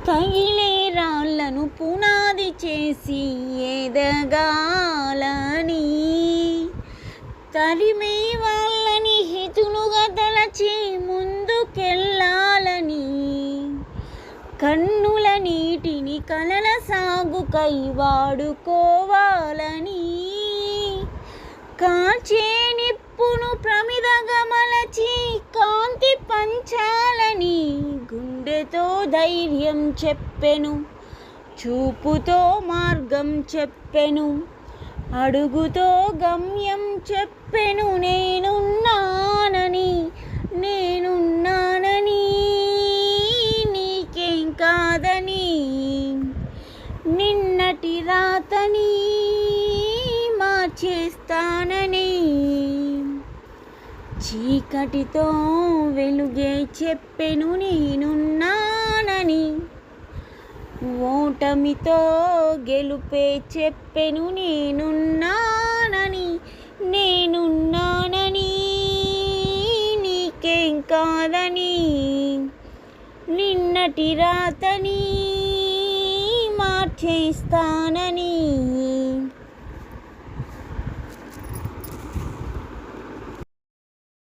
తగిలే రాళ్లను పునాది చేసి ఎదగాలని, తరిమే వాళ్ళని హితులుగా తలచి ముందుకెళ్ళాలని, కన్నుల నీటిని కలల సాగుకై వాడుకోవాలని, కాచే నిప్పును ప్రమిదగా మలచి కాంతి పంచాలని, గుండెతో ధైర్యం చెప్పెను, చూపుతో మార్గం చెప్పెను, అడుగుతో గమ్యం చెప్పెను. నేనున్నానని, నేనున్నానని, నీకేం కాదని, నిన్నటి రాతని మార్చేస్తానని, చీకటితో వెలుగే చెప్పెను నేనున్నానని, ఓటమితో గెలుపే చెప్పెను నేనున్నానని, నేనున్నానని, నీకేం కాదని, నిన్నటి రాతని మార్చేస్తానని.